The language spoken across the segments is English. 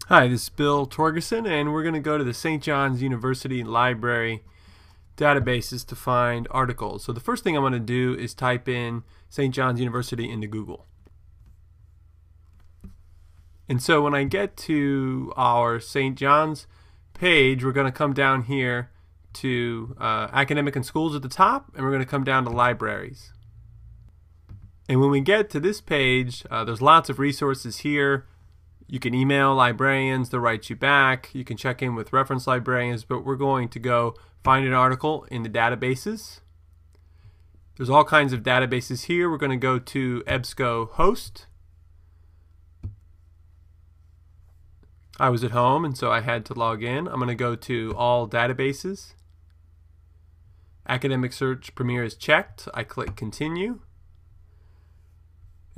Hi, this is Bill Torgerson, and we're going to go to the St. John's University Library databases to find articles. So the first thing I'm going to do is type in St. John's University into Google. And so when I get to our St. John's page, we're going to come down here to academic and schools at the top, and we're going to come down to libraries. And when we get to this page, there's lots of resources here. You can email librarians, they'll write you back. You can check in with reference librarians, but we're going to go find an article in the databases. There's all kinds of databases here. We're going to go to EBSCO host. I was at home, and so I had to log in. I'm going to go to all databases. Academic Search Premier is checked. I click continue.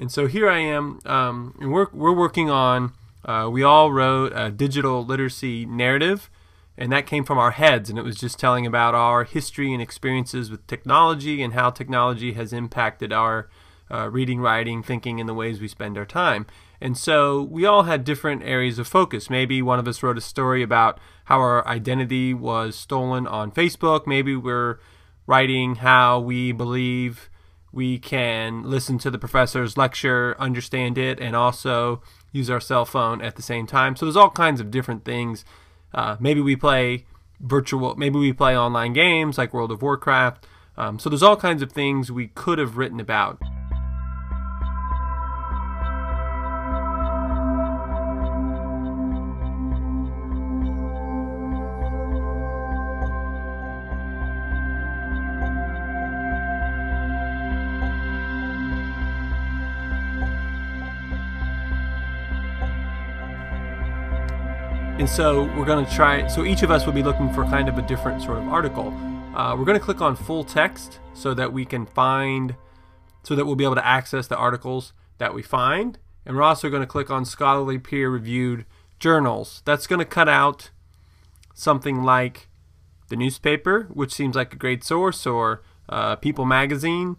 And so here I am, and we're working on, we all wrote a digital literacy narrative, and that came from our heads, and it was just telling about our history and experiences with technology and how technology has impacted our reading, writing, thinking, and the ways we spend our time. And so we all had different areas of focus. Maybe one of us wrote a story about how our identity was stolen on Facebook. Maybe we're writing how we believe we can listen to the professor's lecture, understand it, and also use our cell phone at the same time. So there's all kinds of different things. Maybe we play online games like World of Warcraft. So there's all kinds of things we could have written about. And so we're going to try, so each of us will be looking for kind of a different sort of article. We're going to click on full text so that we can find, so that we'll be able to access the articles that we find. And we're also going to click on scholarly peer-reviewed journals. That's going to cut out something like the newspaper, which seems like a great source, or People magazine.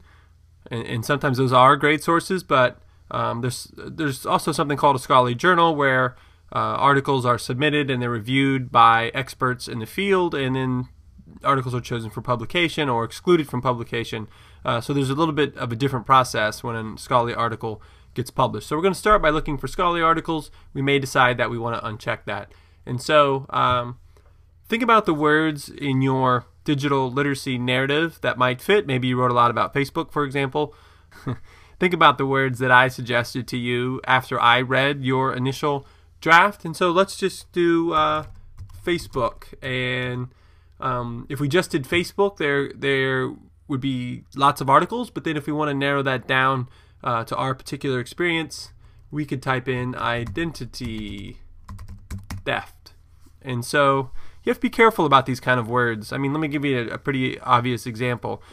And sometimes those are great sources, but there's also something called a scholarly journal where articles are submitted and they're reviewed by experts in the field, and then articles are chosen for publication or excluded from publication. So there's a little bit of a different process when a scholarly article gets published. So we're going to start by looking for scholarly articles. We may decide that we want to uncheck that. And so think about the words in your digital literacy narrative that might fit. Maybe you wrote a lot about Facebook, for example. Think about the words that I suggested to you after I read your initial draft. And so let's just do Facebook, and if we just did Facebook, there would be lots of articles, but then if we want to narrow that down to our particular experience, we could type in identity theft. And so you have to be careful about these kind of words. I mean, let me give you a pretty obvious example.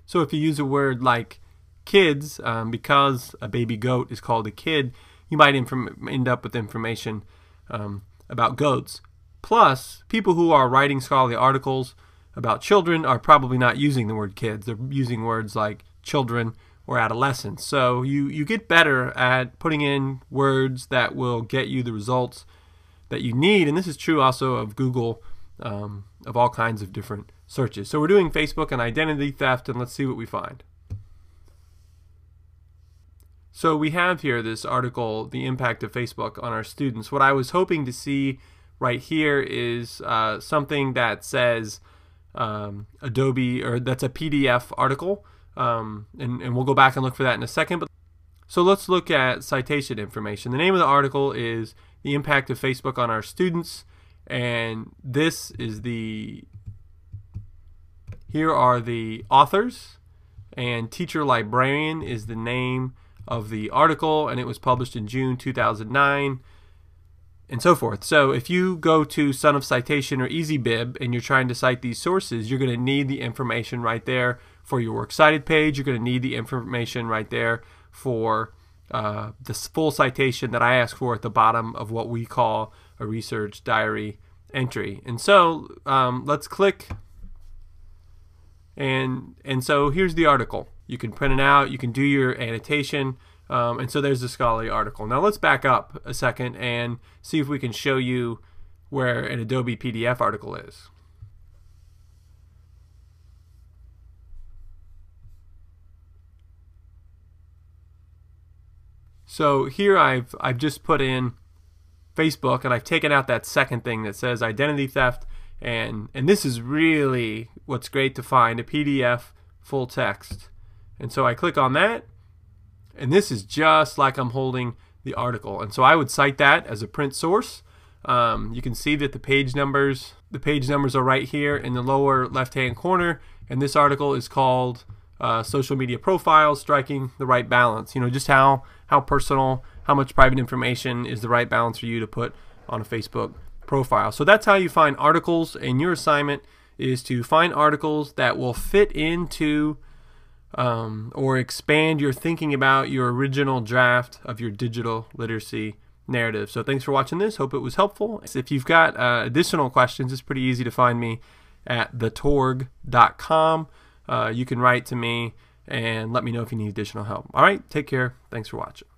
So if you use a word like kids, because a baby goat is called a kid, you might end up with information about goats. Plus, people who are writing scholarly articles about children are probably not using the word kids. They're using words like children or adolescents. So you get better at putting in words that will get you the results that you need. And this is true also of Google, of all kinds of different searches. So we're doing Facebook and identity theft, and let's see what we find. So we have here this article, The Impact of Facebook on Our Students. What I was hoping to see right here is something that says Adobe, or that's a PDF article, and we'll go back and look for that in a second. So let's look at citation information. The name of the article is The Impact of Facebook on Our Students, and this is here are the authors, and Teacher Librarian is the name of the article, and it was published in June 2009, and so forth. So if you go to Son of Citation or EasyBib and you're trying to cite these sources, you're going to need the information right there for your Works Cited page. You're going to need the information right there for the full citation that I ask for at the bottom of what we call a research diary entry. And so let's click, and so here's the article. You can print it out, you can do your annotation, And so there's the scholarly article. Now let's back up a second and see if we can show you where an Adobe PDF article is. So here I've just put in Facebook, and I've taken out that second thing that says identity theft, and this is really what's great to find, a PDF full text. And so I click on that, and this is just like I'm holding the article. And so I would cite that as a print source. You can see that the page numbers are right here in the lower left-hand corner, and this article is called Social Media Profiles, Striking the Right Balance. You know, just how personal, how much private information is the right balance for you to put on a Facebook profile. So that's how you find articles, and your assignment is to find articles that will fit into or expand your thinking about your original draft of your digital literacy narrative. So thanks for watching this. Hope it was helpful. If you've got additional questions, it's pretty easy to find me at thetorg.com. You can write to me and let me know if you need additional help. All right, take care. Thanks for watching.